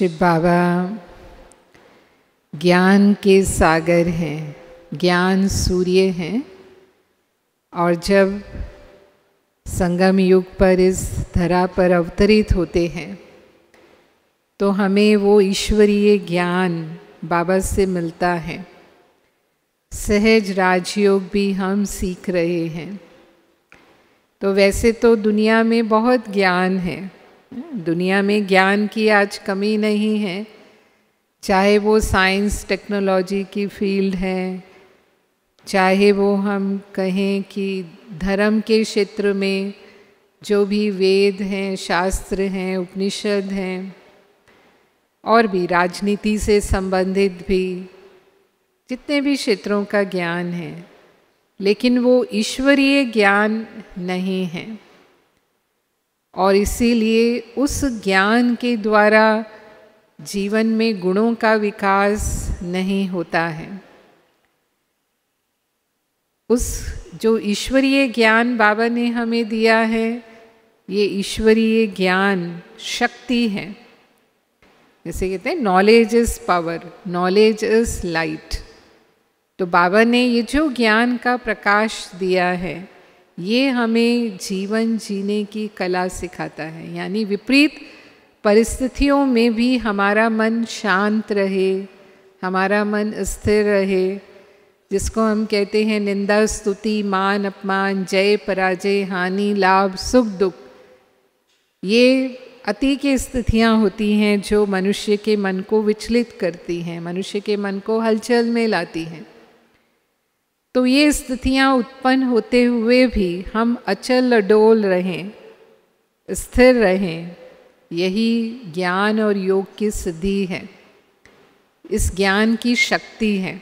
शिव बाबा ज्ञान के सागर हैं, ज्ञान सूर्य हैं। और जब संगम युग पर इस धरा पर अवतरित होते हैं तो हमें वो ईश्वरीय ज्ञान बाबा से मिलता है। सहज राजयोग भी हम सीख रहे हैं। तो वैसे तो दुनिया में बहुत ज्ञान है, दुनिया में ज्ञान की आज कमी नहीं है, चाहे वो साइंस टेक्नोलॉजी की फील्ड है, चाहे वो हम कहें कि धर्म के क्षेत्र में जो भी वेद हैं, शास्त्र हैं, उपनिषद हैं, और भी राजनीति से संबंधित भी जितने भी क्षेत्रों का ज्ञान है, लेकिन वो ईश्वरीय ज्ञान नहीं है। और इसीलिए उस ज्ञान के द्वारा जीवन में गुणों का विकास नहीं होता है। उस जो ईश्वरीय ज्ञान बाबा ने हमें दिया है, ये ईश्वरीय ज्ञान शक्ति है। जैसे कहते हैं knowledge is power, knowledge is light. तो बाबा ने ये जो ज्ञान का प्रकाश दिया है, ये हमें जीवन जीने की कला सिखाता है। यानी विपरीत परिस्थितियों में भी हमारा मन शांत रहे, हमारा मन स्थिर रहे, जिसको हम कहते हैं निंदा स्तुति मान अपमान, जय पराजय, हानि लाभ, सुख दुख, ये अति की स्थितियाँ होती हैं जो मनुष्य के मन को विचलित करती हैं, मनुष्य के मन को हलचल में लाती हैं। तो ये स्थितियाँ उत्पन्न होते हुए भी हम अचल अडोल रहें, स्थिर रहें, यही ज्ञान और योग की सिद्धि है, इस ज्ञान की शक्ति है।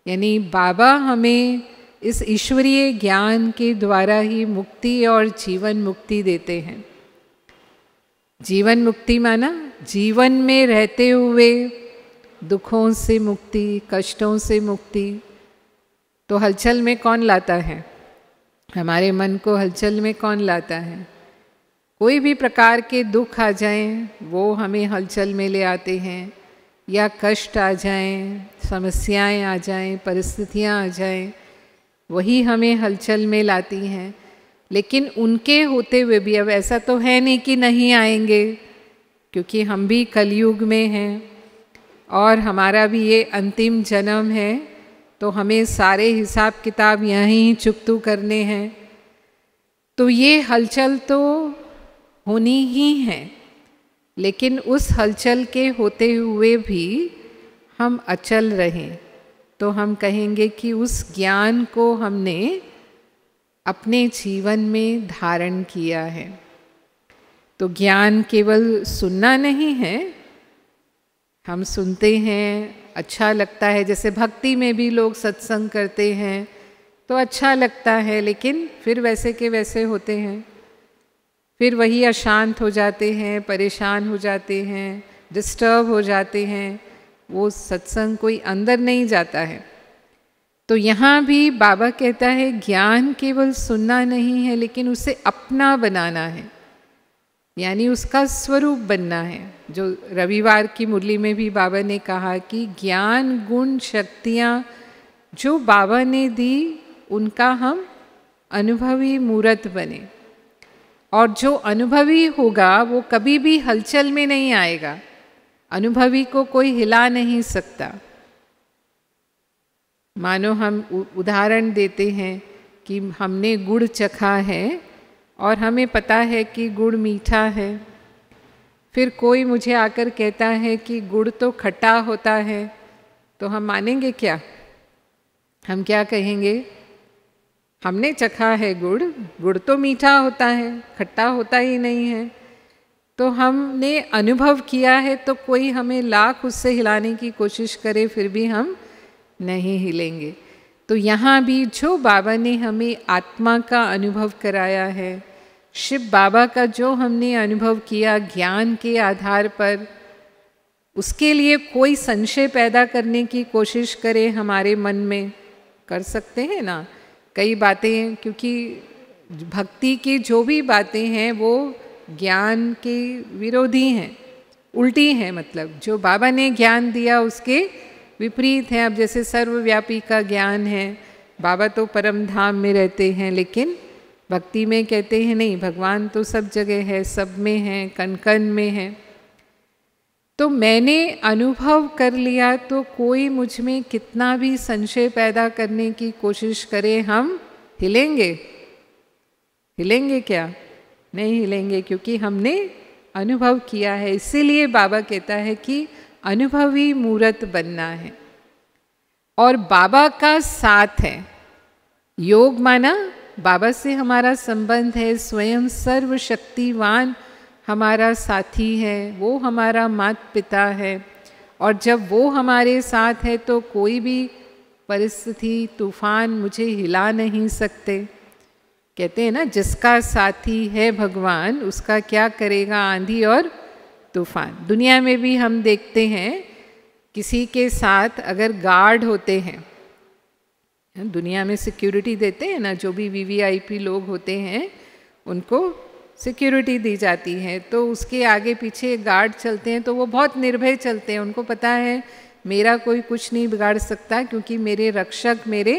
यानी बाबा हमें इस ईश्वरीय ज्ञान के द्वारा ही मुक्ति और जीवन मुक्ति देते हैं। जीवन मुक्ति माना जीवन में रहते हुए दुखों से मुक्ति, कष्टों से मुक्ति। तो हलचल में कौन लाता है? हमारे मन को हलचल में कौन लाता है? कोई भी प्रकार के दुख आ जाएं, वो हमें हलचल में ले आते हैं, या कष्ट आ जाएं, समस्याएं आ जाएं, परिस्थितियां आ जाएं, वही हमें हलचल में लाती हैं। लेकिन उनके होते हुए भी अब ऐसा तो है नहीं कि नहीं आएंगे, क्योंकि हम भी कलयुग में हैं और हमारा भी ये अंतिम जन्म है, तो हमें सारे हिसाब किताब यहीं चुकतू करने हैं। तो ये हलचल तो होनी ही है, लेकिन उस हलचल के होते हुए भी हम अचल रहें, तो हम कहेंगे कि उस ज्ञान को हमने अपने जीवन में धारण किया है। तो ज्ञान केवल सुनना नहीं है, हम सुनते हैं, अच्छा लगता है। जैसे भक्ति में भी लोग सत्संग करते हैं तो अच्छा लगता है, लेकिन फिर वैसे के वैसे होते हैं, फिर वही अशांत हो जाते हैं, परेशान हो जाते हैं, डिस्टर्ब हो जाते हैं, वो सत्संग कोई अंदर नहीं जाता है। तो यहाँ भी बाबा कहता है ज्ञान केवल सुनना नहीं है, लेकिन उसे अपना बनाना है, यानी उसका स्वरूप बनना है। जो रविवार की मुरली में भी बाबा ने कहा कि ज्ञान गुण शक्तियाँ जो बाबा ने दी, उनका हम अनुभवी मूर्त बने। और जो अनुभवी होगा वो कभी भी हलचल में नहीं आएगा, अनुभवी को कोई हिला नहीं सकता। मानो हम उदाहरण देते हैं कि हमने गुड़ चखा है और हमें पता है कि गुड़ मीठा है, फिर कोई मुझे आकर कहता है कि गुड़ तो खट्टा होता है, तो हम मानेंगे क्या? हम क्या कहेंगे? हमने चखा है गुड़, गुड़ तो मीठा होता है, खट्टा होता ही नहीं है। तो हमने अनुभव किया है, तो कोई हमें लाख उससे हिलाने की कोशिश करे, फिर भी हम नहीं हिलेंगे। तो यहाँ भी जो बाबा ने हमें आत्मा का अनुभव कराया है, शिव बाबा का जो हमने अनुभव किया ज्ञान के आधार पर, उसके लिए कोई संशय पैदा करने की कोशिश करे हमारे मन में, कर सकते हैं ना कई बातें, क्योंकि भक्ति की जो भी बातें हैं वो ज्ञान के विरोधी हैं। उल्टी हैं, मतलब जो बाबा ने ज्ञान दिया उसके विपरीत हैं। अब जैसे सर्वव्यापी का ज्ञान है, बाबा तो परम धाम में रहते हैं, लेकिन भक्ति में कहते हैं नहीं, भगवान तो सब जगह है, सब में है, कण कण में है। तो मैंने अनुभव कर लिया, तो कोई मुझ में कितना भी संशय पैदा करने की कोशिश करे, हम हिलेंगे? हिलेंगे क्या? नहीं हिलेंगे, क्योंकि हमने अनुभव किया है। इसीलिए बाबा कहता है कि अनुभवी मूर्त बनना है, और बाबा का साथ है। योग माना बाबा से हमारा संबंध है, स्वयं सर्वशक्तिवान हमारा साथी है, वो हमारा माता पिता है, और जब वो हमारे साथ है तो कोई भी परिस्थिति, तूफान मुझे हिला नहीं सकते। कहते हैं ना, जिसका साथी है भगवान, उसका क्या करेगा आंधी और तूफान। दुनिया में भी हम देखते हैं, किसी के साथ अगर गार्ड होते हैं, दुनिया में सिक्योरिटी देते हैं ना, जो भी वीवीआईपी लोग होते हैं उनको सिक्योरिटी दी जाती है, तो उसके आगे पीछे गार्ड चलते हैं, तो वो बहुत निर्भय चलते हैं। उनको पता है मेरा कोई कुछ नहीं बिगाड़ सकता, क्योंकि मेरे रक्षक मेरे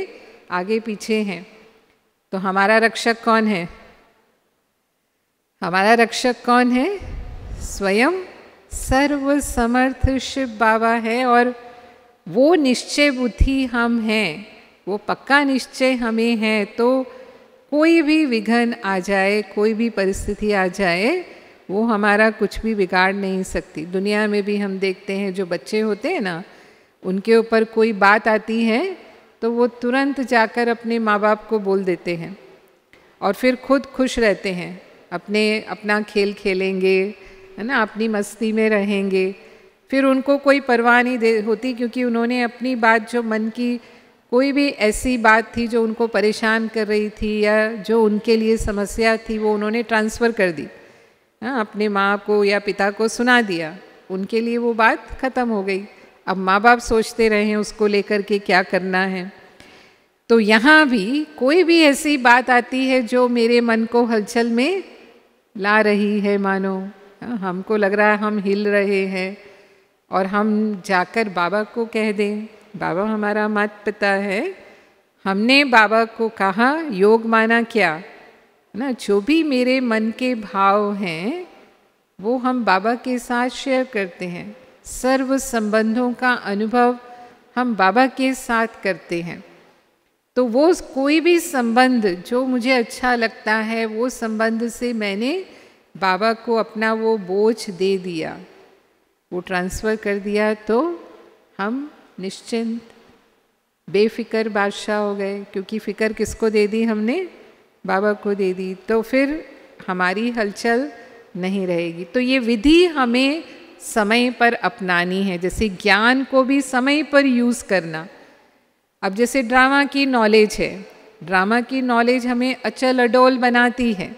आगे पीछे हैं। तो हमारा रक्षक कौन है? हमारा रक्षक कौन है? स्वयं सर्व समर्थ शिव बाबा है, और वो निश्चय बुद्धि हम हैं, वो पक्का निश्चय हमें है। तो कोई भी विघ्न आ जाए, कोई भी परिस्थिति आ जाए, वो हमारा कुछ भी बिगाड़ नहीं सकती। दुनिया में भी हम देखते हैं, जो बच्चे होते हैं ना, उनके ऊपर कोई बात आती है तो वो तुरंत जाकर अपने माँ बाप को बोल देते हैं, और फिर खुद खुश रहते हैं, अपना खेल खेलेंगे, है ना, अपनी मस्ती में रहेंगे। फिर उनको कोई परवाह नहीं होती, क्योंकि उन्होंने अपनी बात, जो मन की कोई भी ऐसी बात थी जो उनको परेशान कर रही थी या जो उनके लिए समस्या थी, वो उन्होंने ट्रांसफ़र कर दी, हाँ, अपने माँ को या पिता को सुना दिया, उनके लिए वो बात ख़त्म हो गई। अब माँ बाप सोचते रहे उसको लेकर के क्या करना है। तो यहाँ भी कोई भी ऐसी बात आती है जो मेरे मन को हलचल में ला रही है, मानो हमको लग रहा है हम हिल रहे हैं, और हम जाकर बाबा को कह दें, बाबा हमारा माता पिता है, हमने बाबा को कहा, योग माना क्या ना, जो भी मेरे मन के भाव हैं वो हम बाबा के साथ शेयर करते हैं। सर्व संबंधों का अनुभव हम बाबा के साथ करते हैं। तो वो कोई भी संबंध जो मुझे अच्छा लगता है, वो संबंध से मैंने बाबा को अपना वो बोझ दे दिया, वो ट्रांसफ़र कर दिया, तो हम निश्चिंत बेफिक्र बादशाह हो गए। क्योंकि फ़िक्र किसको दे दी हमने? बाबा को दे दी। तो फिर हमारी हलचल नहीं रहेगी। तो ये विधि हमें समय पर अपनानी है, जैसे ज्ञान को भी समय पर यूज़ करना। अब जैसे ड्रामा की नॉलेज है, ड्रामा की नॉलेज हमें अचल अडोल बनाती है।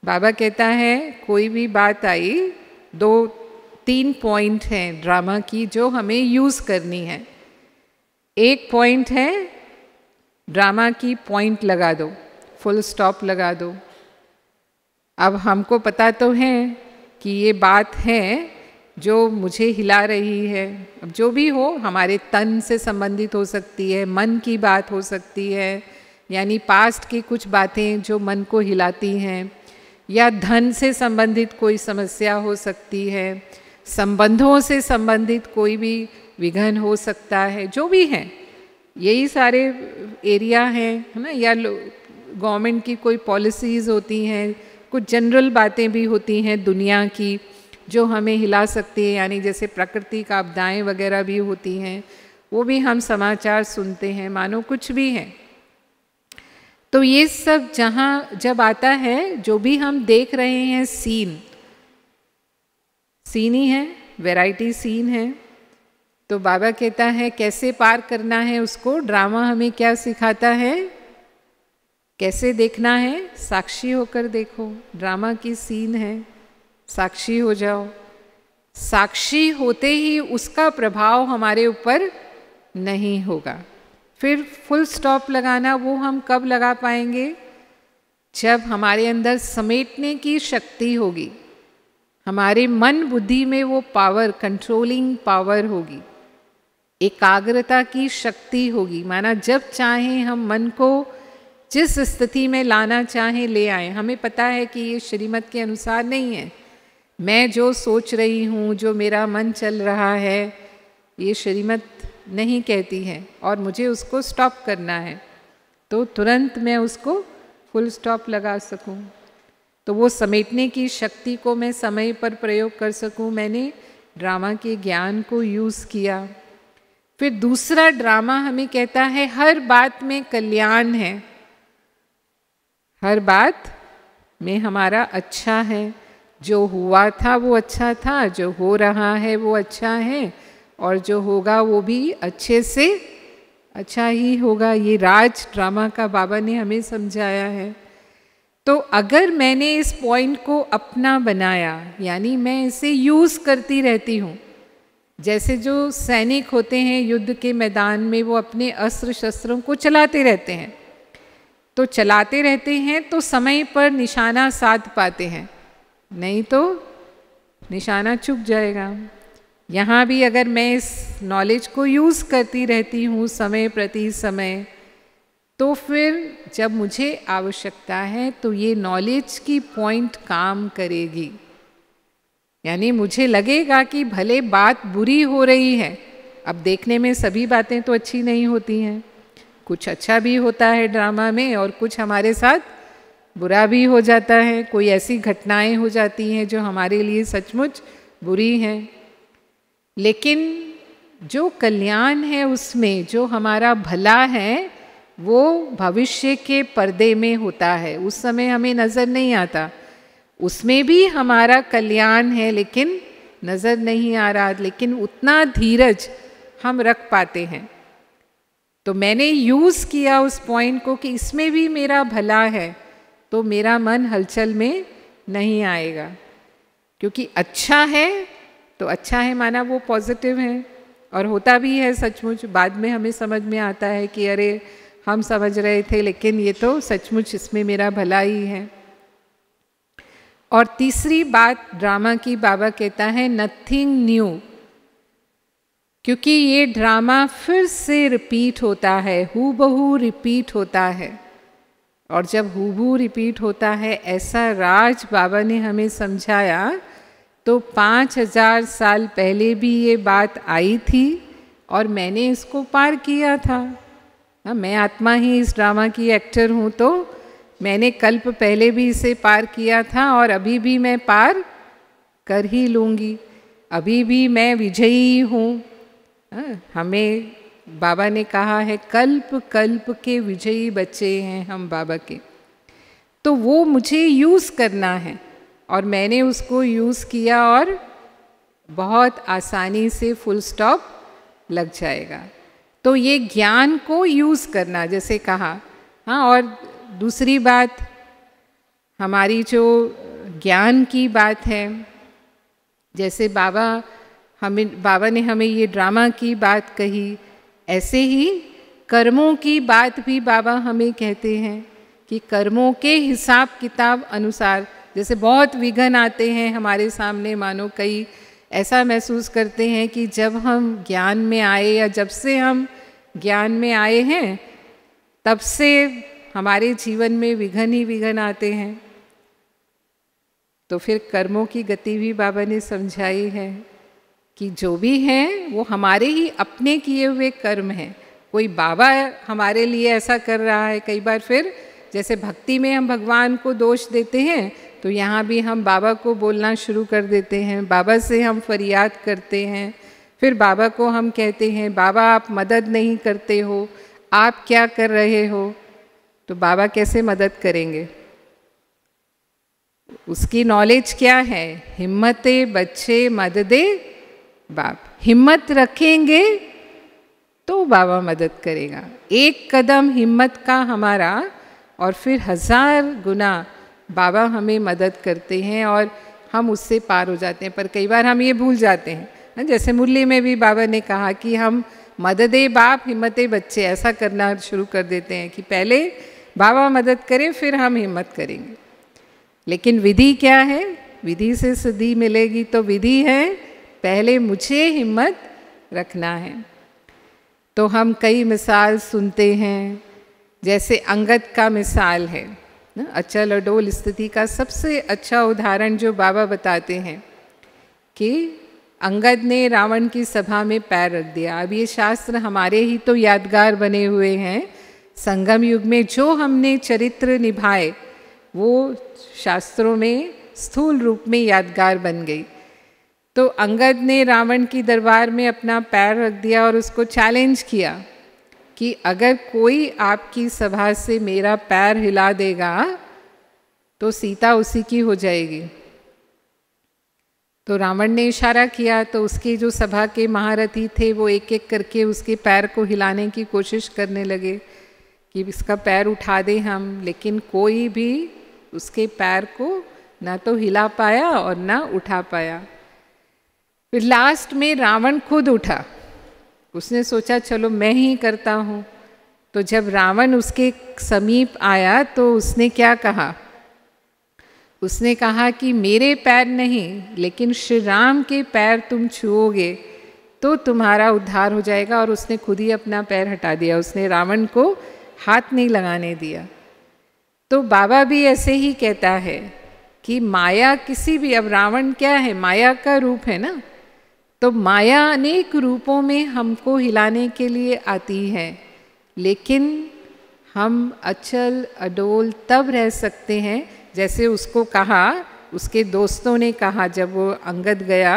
बाबा कहता है कोई भी बात आई, 2-3 पॉइंट हैं ड्रामा की जो हमें यूज़ करनी है। एक पॉइंट है, ड्रामा की पॉइंट लगा दो, फुल स्टॉप लगा दो। अब हमको पता तो है कि ये बात है जो मुझे हिला रही है। अब जो भी हो, हमारे तन से संबंधित हो सकती है, मन की बात हो सकती है, यानी पास्ट की कुछ बातें जो मन को हिलाती हैं, या धन से संबंधित कोई समस्या हो सकती है, संबंधों से संबंधित कोई भी विघ्न हो सकता है, जो भी है, यही सारे एरिया हैं, है ना। या गवर्नमेंट की कोई पॉलिसीज़ होती हैं, कुछ जनरल बातें भी होती हैं दुनिया की जो हमें हिला सकती है, यानी जैसे प्राकृतिक आपदाएं वगैरह भी होती हैं, वो भी हम समाचार सुनते हैं, मानो कुछ भी है। तो ये सब जब आता है, जो भी हम देख रहे हैं सीन ही है, वैरायटी सीन है। तो बाबा कहता है कैसे पार करना है उसको। ड्रामा हमें क्या सिखाता है, कैसे देखना है, साक्षी होकर देखो। ड्रामा की सीन है, साक्षी हो जाओ। साक्षी होते ही उसका प्रभाव हमारे ऊपर नहीं होगा। फिर फुल स्टॉप लगाना वो हम कब लगा पाएंगे? जब हमारे अंदर समेटने की शक्ति होगी। हमारे मन बुद्धि में वो पावर, कंट्रोलिंग पावर होगी, एकाग्रता की शक्ति होगी। माना जब चाहें हम मन को जिस स्थिति में लाना चाहें ले आए। हमें पता है कि ये श्रीमत के अनुसार नहीं है। मैं जो सोच रही हूँ, जो मेरा मन चल रहा है, ये श्रीमत नहीं कहती है और मुझे उसको स्टॉप करना है, तो तुरंत मैं उसको फुल स्टॉप लगा सकूं। तो वो समेटने की शक्ति को मैं समय पर प्रयोग कर सकूं, मैंने ड्रामा के ज्ञान को यूज़ किया। फिर दूसरा ड्रामा हमें कहता है हर बात में कल्याण है, हर बात में हमारा अच्छा है। जो हुआ था वो अच्छा था, जो हो रहा है वो अच्छा है, और जो होगा वो भी अच्छे से अच्छा ही होगा। ये राज ड्रामा का बाबा ने हमें समझाया है। तो अगर मैंने इस पॉइंट को अपना बनाया, यानी मैं इसे यूज़ करती रहती हूँ, जैसे जो सैनिक होते हैं युद्ध के मैदान में, वो अपने अस्त्र शस्त्रों को चलाते रहते हैं, तो चलाते रहते हैं तो समय पर निशाना साध पाते हैं, नहीं तो निशाना चूक जाएगा। यहाँ भी अगर मैं इस नॉलेज को यूज़ करती रहती हूँ समय प्रति समय, तो फिर जब मुझे आवश्यकता है तो ये नॉलेज की पॉइंट काम करेगी। यानी मुझे लगेगा कि भले बात बुरी हो रही है, अब देखने में सभी बातें तो अच्छी नहीं होती हैं, कुछ अच्छा भी होता है ड्रामा में और कुछ हमारे साथ बुरा भी हो जाता है। कोई ऐसी घटनाएं हो जाती हैं जो हमारे लिए सचमुच बुरी हैं, लेकिन जो कल्याण है उसमें, जो हमारा भला है, वो भविष्य के पर्दे में होता है, उस समय हमें नज़र नहीं आता। उसमें भी हमारा कल्याण है लेकिन नज़र नहीं आ रहा, लेकिन उतना धीरज हम रख पाते हैं। तो मैंने यूज़ किया उस पॉइंट को कि इसमें भी मेरा भला है, तो मेरा मन हलचल में नहीं आएगा, क्योंकि अच्छा है तो अच्छा है माना वो पॉजिटिव है, और होता भी है सचमुच। बाद में हमें समझ में आता है कि अरे हम समझ रहे थे, लेकिन ये तो सचमुच इसमें मेरा भला ही है। और तीसरी बात ड्रामा की बाबा कहता है नथिंग न्यू, क्योंकि ये ड्रामा फिर से रिपीट होता है, हूबहू रिपीट होता है। और जब हूबहू रिपीट होता है, ऐसा राज बाबा ने हमें समझाया, तो 5000 साल पहले भी ये बात आई थी और मैंने इसको पार किया था। मैं आत्मा ही इस ड्रामा की एक्टर हूँ, तो मैंने कल्प पहले भी इसे पार किया था और अभी भी मैं पार कर ही लूँगी, अभी भी मैं विजयी हूँ। हमें बाबा ने कहा है कल्प कल्प के विजयी बच्चे हैं हम बाबा के, तो वो मुझे यूज़ करना है और मैंने उसको यूज़ किया और बहुत आसानी से फुल स्टॉप लग जाएगा। तो ये ज्ञान को यूज़ करना, जैसे कहा। हाँ, और दूसरी बात हमारी जो ज्ञान की बात है, जैसे बाबा ने हमें ये ड्रामा की बात कही, ऐसे ही कर्मों की बात भी बाबा हमें कहते हैं कि कर्मों के हिसाब किताब अनुसार, जैसे बहुत विघ्न आते हैं हमारे सामने, मानो कई ऐसा महसूस करते हैं कि जब हम ज्ञान में आए या जब से हम ज्ञान में आए हैं तब से हमारे जीवन में विघ्न ही विघ्न आते हैं। तो फिर कर्मों की गति भी बाबा ने समझाई है कि जो भी है वो हमारे ही अपने किए हुए कर्म हैं। कोई बाबा हमारे लिए ऐसा कर रहा है। कई बार फिर जैसे भक्ति में हम भगवान को दोष देते हैं, तो यहाँ भी हम बाबा को बोलना शुरू कर देते हैं, बाबा से हम फरियाद करते हैं। फिर बाबा को हम कहते हैं बाबा आप मदद नहीं करते हो, आप क्या कर रहे हो। तो बाबा कैसे मदद करेंगे? उसकी नॉलेज क्या है? हिम्मते बच्चे मददे बाप। हिम्मत रखेंगे तो बाबा मदद करेगा। एक कदम हिम्मत का हमारा और फिर 1000 गुना बाबा हमें मदद करते हैं और हम उससे पार हो जाते हैं। पर कई बार हम ये भूल जाते हैं, जैसे मुरली में भी बाबा ने कहा कि हम मददे बाप हिम्मते बच्चे, ऐसा करना शुरू कर देते हैं कि पहले बाबा मदद करें फिर हम हिम्मत करेंगे। लेकिन विधि क्या है? विधि से सिद्धि मिलेगी तो विधि है, पहले मुझे हिम्मत रखना है। तो हम कई मिसाल सुनते हैं, जैसे अंगद का मिसाल है ना, अचल अडोल स्थिति का सबसे अच्छा उदाहरण जो बाबा बताते हैं कि अंगद ने रावण की सभा में पैर रख दिया। अब ये शास्त्र हमारे ही तो यादगार बने हुए हैं। संगम युग में जो हमने चरित्र निभाए वो शास्त्रों में स्थूल रूप में यादगार बन गई। तो अंगद ने रावण की दरबार में अपना पैर रख दिया और उसको चैलेंज किया कि अगर कोई आपकी सभा से मेरा पैर हिला देगा तो सीता उसी की हो जाएगी। तो रावण ने इशारा किया तो उसके जो सभा के महारथी थे वो एक एक करके उसके पैर को हिलाने की कोशिश करने लगे कि इसका पैर उठा दें हम, लेकिन कोई भी उसके पैर को ना तो हिला पाया और ना उठा पाया। फिर लास्ट में रावण खुद उठा, उसने सोचा चलो मैं ही करता हूँ। तो जब रावण उसके समीप आया तो उसने क्या कहा, उसने कहा कि मेरे पैर नहीं लेकिन श्री राम के पैर तुम छुओगे तो तुम्हारा उद्धार हो जाएगा। और उसने खुद ही अपना पैर हटा दिया, उसने रावण को हाथ नहीं लगाने दिया। तो बाबा भी ऐसे ही कहता है कि माया किसी भी, अब रावण क्या है, माया का रूप है ना, तो माया अनेक रूपों में हमको हिलाने के लिए आती है, लेकिन हम अचल अडोल तब रह सकते हैं जैसे उसको कहा, उसके दोस्तों ने कहा जब वो अंगद गया,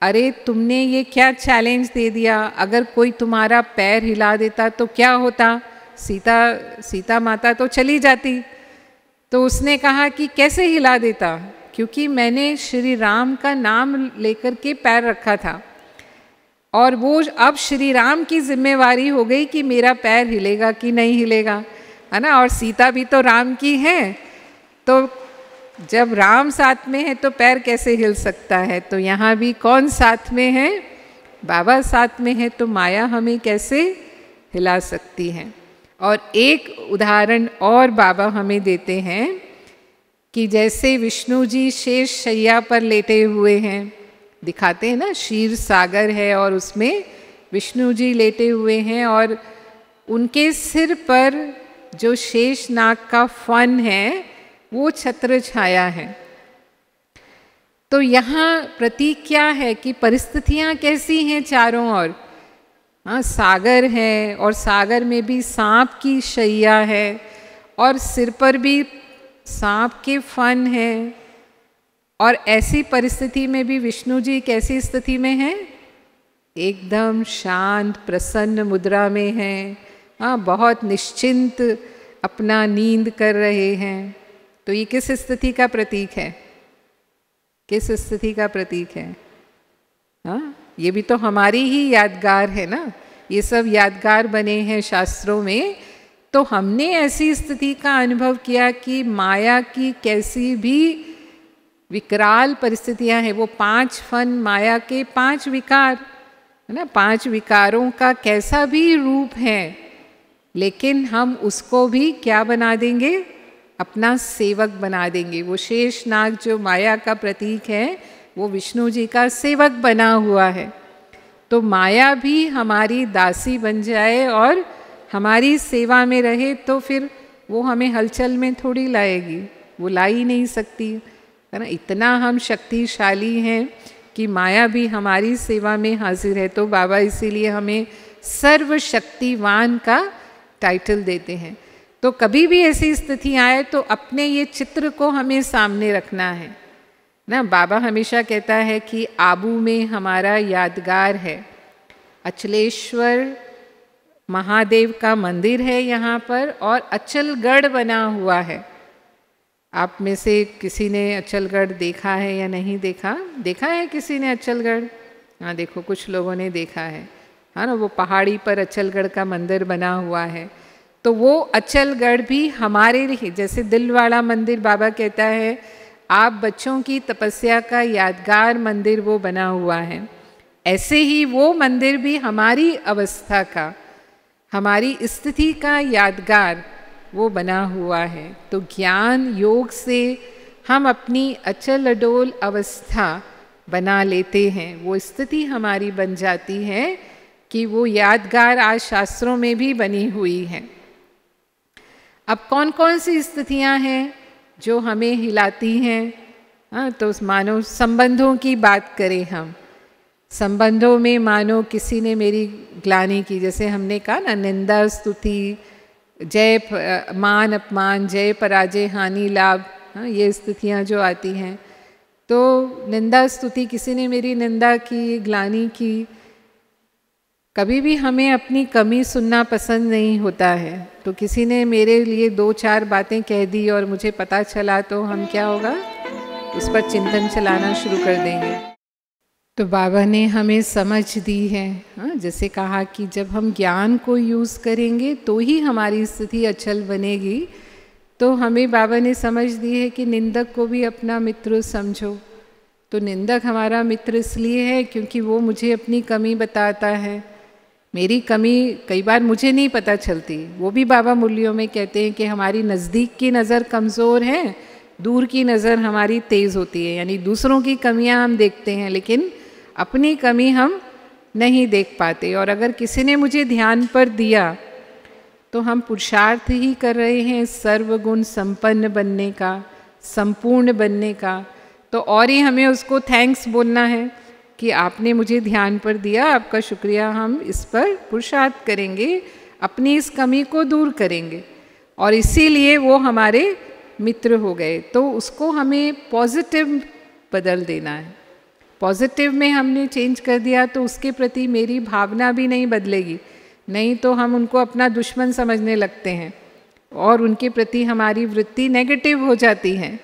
अरे तुमने ये क्या चैलेंज दे दिया, अगर कोई तुम्हारा पैर हिला देता तो क्या होता, सीता माता तो चली जाती। तो उसने कहा कि कैसे हिला देता, क्योंकि मैंने श्री राम का नाम लेकर के पैर रखा था और वो अब श्री राम की जिम्मेवारी हो गई कि मेरा पैर हिलेगा कि नहीं हिलेगा, है ना। और सीता भी तो राम की है, तो जब राम साथ में है तो पैर कैसे हिल सकता है। तो यहाँ भी कौन साथ में है, बाबा साथ में है, तो माया हमें कैसे हिला सकती है। और एक उदाहरण और बाबा हमें देते हैं कि जैसे विष्णु जी शेष शैया पर लेटे हुए हैं, दिखाते हैं ना, क्षीर सागर है और उसमें विष्णु जी लेटे हुए हैं और उनके सिर पर जो शेष नाग का फन है वो छत्र छाया है। तो यहाँ प्रतीक क्या है कि परिस्थितियाँ कैसी हैं चारों ओर, हाँ सागर है और सागर में भी सांप की शैया है और सिर पर भी सांप के फन है। और ऐसी परिस्थिति में भी विष्णु जी कैसी स्थिति में हैं, एकदम शांत प्रसन्न मुद्रा में हैं, हाँ बहुत निश्चिंत अपना नींद कर रहे हैं। तो ये किस स्थिति का प्रतीक है, किस स्थिति का प्रतीक है, हाँ ये भी तो हमारी ही यादगार है ना, ये सब यादगार बने हैं शास्त्रों में। तो हमने ऐसी स्थिति का अनुभव किया कि माया की कैसी भी विकराल परिस्थितियां हैं, वो 5 फन माया के 5 विकार है ना, 5 विकारों का कैसा भी रूप है, लेकिन हम उसको भी क्या बना देंगे, अपना सेवक बना देंगे। वो शेष नाग जो माया का प्रतीक है वो विष्णु जी का सेवक बना हुआ है। तो माया भी हमारी दासी बन जाए और हमारी सेवा में रहे तो फिर वो हमें हलचल में थोड़ी लाएगी, वो ला ही नहीं सकती, है ना। इतना हम शक्तिशाली हैं कि माया भी हमारी सेवा में हाजिर है। तो बाबा इसीलिए हमें सर्वशक्तिवान का टाइटल देते हैं। तो कभी भी ऐसी स्थिति आए तो अपने ये चित्र को हमें सामने रखना है ना। बाबा हमेशा कहता है कि आबू में हमारा यादगार है, अचलेश्वर महादेव का मंदिर है यहाँ पर और अचलगढ़ बना हुआ है। आप में से किसी ने अचलगढ़ देखा है या नहीं देखा, देखा है किसी ने अचलगढ़, हाँ देखो कुछ लोगों ने देखा है, हाँ ना, वो पहाड़ी पर अचलगढ़ का मंदिर बना हुआ है। तो वो अचलगढ़ भी हमारे लिए, जैसे दिल वाला मंदिर बाबा कहता है आप बच्चों की तपस्या का यादगार मंदिर वो बना हुआ है, ऐसे ही वो मंदिर भी हमारी अवस्था का, हमारी स्थिति का यादगार वो बना हुआ है। तो ज्ञान योग से हम अपनी अचल अडोल अवस्था बना लेते हैं, वो स्थिति हमारी बन जाती है कि वो यादगार आज शास्त्रों में भी बनी हुई है। अब कौन कौन सी स्थितियां हैं जो हमें हिलाती हैं? तो मानो संबंधों की बात करें हम, संबंधों में मानो किसी ने मेरी ग्लानि की, जैसे हमने कहा ना, निंदा स्तुति, जय मान अपमान, जय पराजय हानि लाभ, ये स्थितियां जो आती हैं। तो निंदा स्तुति, किसी ने मेरी निंदा की, ग्लानि की, कभी भी हमें अपनी कमी सुनना पसंद नहीं होता है। तो किसी ने मेरे लिए 2-4 बातें कह दी और मुझे पता चला, तो हम क्या होगा, उस पर चिंतन चलाना शुरू कर देंगे। तो बाबा ने हमें समझ दी है, जैसे कहा कि जब हम ज्ञान को यूज़ करेंगे तो ही हमारी स्थिति अचल बनेगी। तो हमें बाबा ने समझ दी है कि निंदक को भी अपना मित्र समझो। तो निंदक हमारा मित्र इसलिए है क्योंकि वो मुझे अपनी कमी बताता है। मेरी कमी कई बार मुझे नहीं पता चलती, वो भी बाबा मुरलियों में कहते हैं कि हमारी नज़दीक की नज़र कमज़ोर है, दूर की नज़र हमारी तेज़ होती है। यानी दूसरों की कमियां हम देखते हैं लेकिन अपनी कमी हम नहीं देख पाते। और अगर किसी ने मुझे ध्यान पर दिया तो हम पुरुषार्थ ही कर रहे हैं सर्वगुण संपन्न बनने का, संपूर्ण बनने का। तो और ही हमें उसको थैंक्स बोलना है कि आपने मुझे ध्यान पर दिया, आपका शुक्रिया। हम इस पर पुरुषार्थ करेंगे, अपनी इस कमी को दूर करेंगे और इसीलिए वो हमारे मित्र हो गए। तो उसको हमें पॉजिटिव बदल देना है। पॉजिटिव में हमने चेंज कर दिया तो उसके प्रति मेरी भावना भी नहीं बदलेगी, नहीं तो हम उनको अपना दुश्मन समझने लगते हैं और उनके प्रति हमारी वृत्ति नेगेटिव हो जाती है।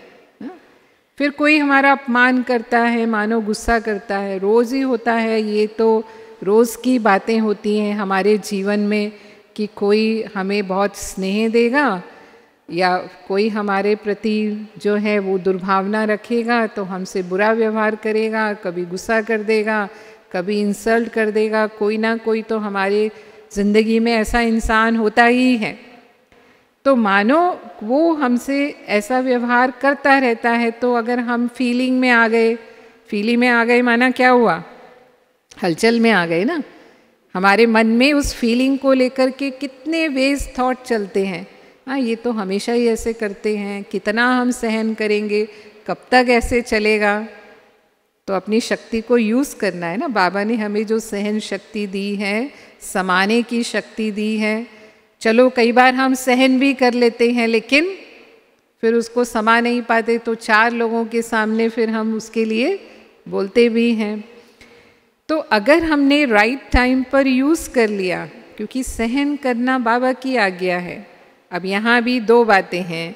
फिर कोई हमारा अपमान करता है, मानो गुस्सा करता है, रोज़ ही होता है। ये तो रोज़ की बातें होती हैं हमारे जीवन में कि कोई हमें बहुत स्नेह देगा या कोई हमारे प्रति जो है वो दुर्भावना रखेगा तो हमसे बुरा व्यवहार करेगा, कभी गुस्सा कर देगा, कभी इंसल्ट कर देगा। कोई ना कोई तो हमारे ज़िंदगी में ऐसा इंसान होता ही है। तो मानो वो हमसे ऐसा व्यवहार करता रहता है, तो अगर हम फीलिंग में आ गए, फीलिंग में आ गए माना क्या हुआ, हलचल में आ गए ना। हमारे मन में उस फीलिंग को लेकर के कितने वेज थॉट चलते हैं। ये तो हमेशा ही ऐसे करते हैं, कितना हम सहन करेंगे, कब तक ऐसे चलेगा। तो अपनी शक्ति को यूज़ करना है ना। बाबा ने हमें जो सहन शक्ति दी है, समाने की शक्ति दी है। चलो कई बार हम सहन भी कर लेते हैं लेकिन फिर उसको समा नहीं पाते, तो 4 लोगों के सामने फिर हम उसके लिए बोलते भी हैं। तो अगर हमने राइट टाइम पर यूज़ कर लिया, क्योंकि सहन करना बाबा की आज्ञा है। अब यहाँ भी 2 बातें हैं।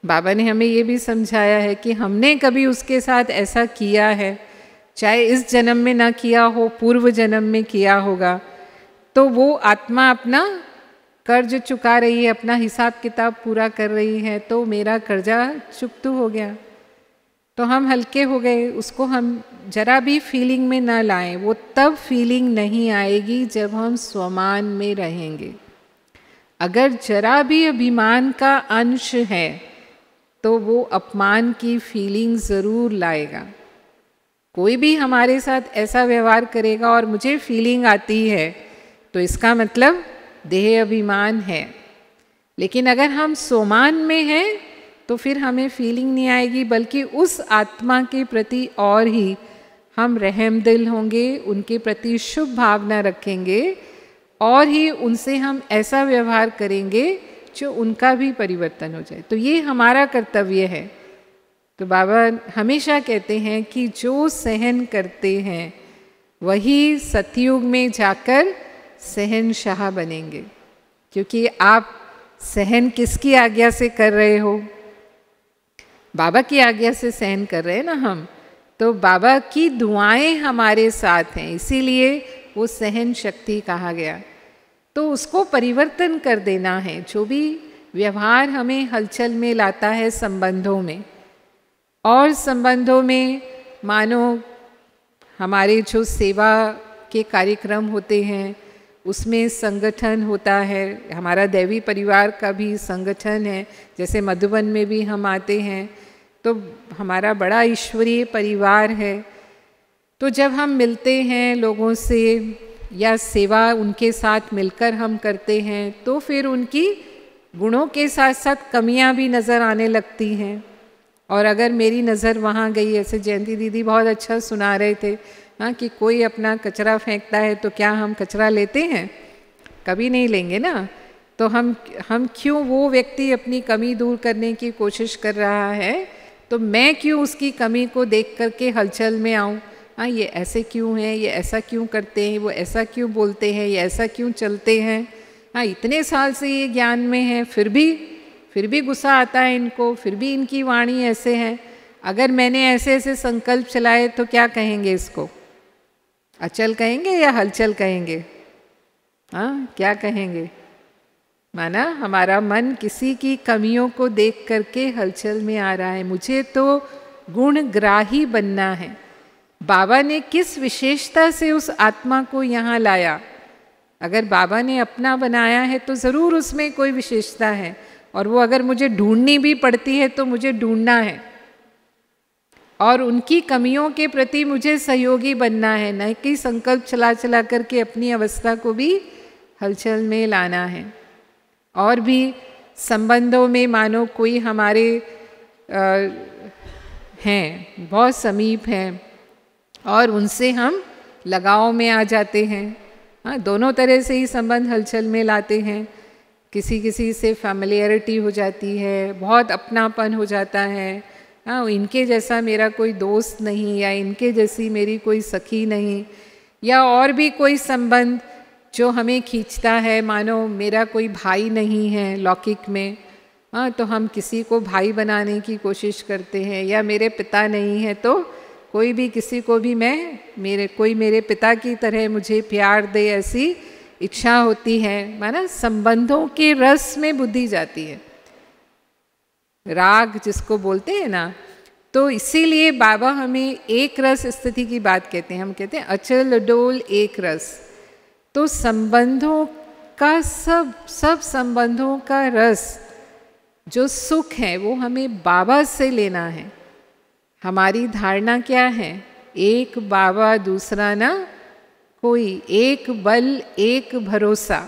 बाबा ने हमें ये भी समझाया है कि हमने कभी उसके साथ ऐसा किया है, चाहे इस जन्म में ना किया हो, पूर्व जन्म में किया होगा, तो वो आत्मा अपना कर्ज चुका रही है, अपना हिसाब किताब पूरा कर रही है। तो मेरा कर्जा चुकता हो गया, तो हम हल्के हो गए। उसको हम जरा भी फीलिंग में ना लाएं। वो तब फीलिंग नहीं आएगी जब हम स्वमान में रहेंगे। अगर जरा भी अभिमान का अंश है तो वो अपमान की फीलिंग ज़रूर लाएगा। कोई भी हमारे साथ ऐसा व्यवहार करेगा और मुझे फीलिंग आती है तो इसका मतलब देह अभिमान है। लेकिन अगर हम सोमान में हैं तो फिर हमें फीलिंग नहीं आएगी, बल्कि उस आत्मा के प्रति और ही हम रहमदिल होंगे, उनके प्रति शुभ भावना रखेंगे और ही उनसे हम ऐसा व्यवहार करेंगे जो उनका भी परिवर्तन हो जाए। तो ये हमारा कर्तव्य है। तो बाबा हमेशा कहते हैं कि जो सहन करते हैं वही सतयुग में जाकर सहनशाह बनेंगे। क्योंकि आप सहन किसकी आज्ञा से कर रहे हो? बाबा की आज्ञा से सहन कर रहे हैं ना हम। तो बाबा की दुआएं हमारे साथ हैं, इसीलिए वो सहन शक्ति कहा गया। तो उसको परिवर्तन कर देना है। जो भी व्यवहार हमें हलचल में लाता है संबंधों में, और संबंधों में मानो हमारे जो सेवा के कार्यक्रम होते हैं उसमें संगठन होता है, हमारा दैवी परिवार का भी संगठन है। जैसे मधुबन में भी हम आते हैं तो हमारा बड़ा ईश्वरीय परिवार है। तो जब हम मिलते हैं लोगों से या सेवा उनके साथ मिलकर हम करते हैं, तो फिर उनकी गुणों के साथ साथ कमियां भी नज़र आने लगती हैं। और अगर मेरी नज़र वहाँ गई, ऐसे जयंती दीदी बहुत अच्छा सुना रहे थे, हाँ, कि कोई अपना कचरा फेंकता है तो क्या हम कचरा लेते हैं? कभी नहीं लेंगे ना। तो हम क्यों, वो व्यक्ति अपनी कमी दूर करने की कोशिश कर रहा है, तो मैं क्यों उसकी कमी को देख करके हलचल में आऊँ? हाँ, ये ऐसे क्यों हैं, ये ऐसा क्यों करते हैं, वो ऐसा क्यों बोलते हैं, ये ऐसा क्यों चलते हैं। हाँ, इतने साल से ये ज्ञान में है, फिर भी गुस्सा आता है इनको, फिर भी इनकी वाणी ऐसे है। अगर मैंने ऐसे ऐसे संकल्प चलाए तो क्या कहेंगे इसको? अचल कहेंगे या हलचल कहेंगे? हाँ, क्या कहेंगे? माना हमारा मन किसी की कमियों को देख करके हलचल में आ रहा है। मुझे तो गुणग्राही बनना है। बाबा ने किस विशेषता से उस आत्मा को यहाँ लाया? अगर बाबा ने अपना बनाया है तो ज़रूर उसमें कोई विशेषता है, और वो अगर मुझे ढूंढनी भी पड़ती है तो मुझे ढूंढना है, और उनकी कमियों के प्रति मुझे सहयोगी बनना है, न कि संकल्प चला चला करके अपनी अवस्था को भी हलचल में लाना है। और भी संबंधों में मानो कोई हमारे हैं, बहुत समीप हैं, और उनसे हम लगाव में आ जाते हैं। हाँ, दोनों तरह से ही संबंध हलचल में लाते हैं। किसी से फैमिलियरिटी हो जाती है, बहुत अपनापन हो जाता है। हाँ, इनके जैसा मेरा कोई दोस्त नहीं, या इनके जैसी मेरी कोई सखी नहीं, या और भी कोई संबंध जो हमें खींचता है। मानो मेरा कोई भाई नहीं है लौकिक में, हाँ, तो हम किसी को भाई बनाने की कोशिश करते हैं। या मेरे पिता नहीं है तो कोई भी किसी को भी कोई मेरे पिता की तरह मुझे प्यार दे, ऐसी इच्छा होती है। माना संबंधों के रस में बुद्धि जाती है, राग जिसको बोलते हैं ना। तो इसीलिए बाबा हमें एक रस स्थिति की बात कहते हैं। हम कहते हैं अचल डोल एक रस। तो संबंधों का सब संबंधों का रस जो सुख है वो हमें बाबा से लेना है। हमारी धारणा क्या है? एक बाबा दूसरा ना कोई, एक बल एक भरोसा।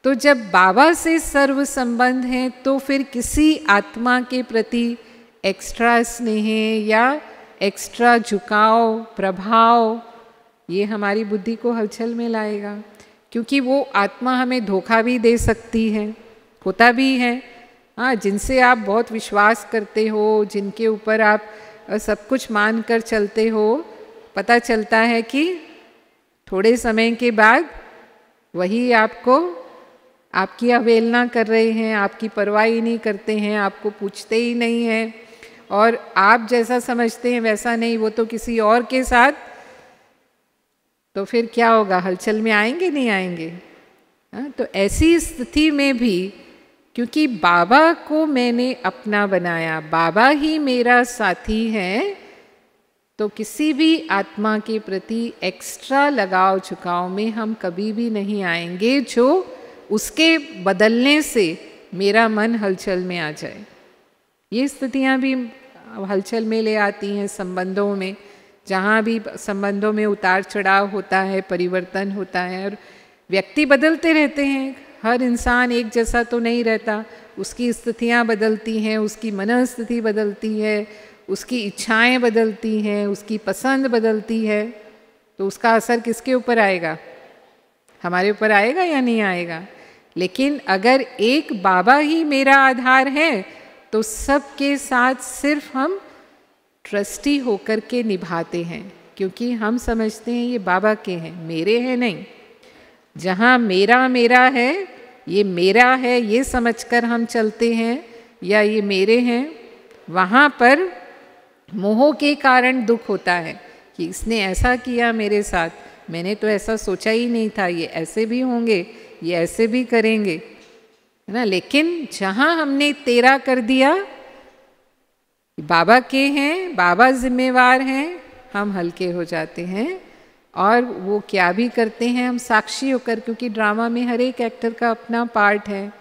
तो जब बाबा से सर्व संबंध है तो फिर किसी आत्मा के प्रति एक्स्ट्रा स्नेह या एक्स्ट्रा झुकाव, प्रभाव, ये हमारी बुद्धि को हलचल में लाएगा। क्योंकि वो आत्मा हमें धोखा भी दे सकती है, होता भी है। हाँ, जिनसे आप बहुत विश्वास करते हो, जिनके ऊपर आप सब कुछ मान कर चलते हो, पता चलता है कि थोड़े समय के बाद वही आपको आपकी अवहेलना कर रहे हैं, आपकी परवाह ही नहीं करते हैं, आपको पूछते ही नहीं हैं, और आप जैसा समझते हैं वैसा नहीं, वो तो किसी और के साथ। तो फिर क्या होगा? हलचल में आएंगे नहीं आएंगे? हाँ, तो ऐसी स्थिति में भी क्योंकि बाबा को मैंने अपना बनाया, बाबा ही मेरा साथी है, तो किसी भी आत्मा के प्रति एक्स्ट्रा लगाव झुकाव में हम कभी भी नहीं आएंगे जो उसके बदलने से मेरा मन हलचल में आ जाए। ये स्थितियाँ भी हलचल में ले आती हैं संबंधों में। जहाँ भी संबंधों में उतार चढ़ाव होता है, परिवर्तन होता है, और व्यक्ति बदलते रहते हैं। हर इंसान एक जैसा तो नहीं रहता, उसकी स्थितियाँ बदलती हैं, उसकी मनस्थिति बदलती है, उसकी इच्छाएं बदलती हैं, उसकी पसंद बदलती है। तो उसका असर किसके ऊपर आएगा? हमारे ऊपर आएगा या नहीं आएगा? लेकिन अगर एक बाबा ही मेरा आधार है तो सबके साथ सिर्फ हम ट्रस्टी होकर के निभाते हैं, क्योंकि हम समझते हैं ये बाबा के हैं, मेरे हैं नहीं। जहाँ मेरा मेरा है, ये मेरा है ये समझकर हम चलते हैं, या ये मेरे हैं, वहाँ पर मोह के कारण दुख होता है कि इसने ऐसा किया मेरे साथ, मैंने तो ऐसा सोचा ही नहीं था, ये ऐसे भी होंगे, ये ऐसे भी करेंगे, है ना। लेकिन जहाँ हमने तेरा कर दिया, बाबा के हैं, बाबा जिम्मेवार हैं, हम हल्के हो जाते हैं। और वो क्या भी करते हैं हम साक्षी होकर, क्योंकि ड्रामा में हर एक एक्टर का अपना पार्ट है।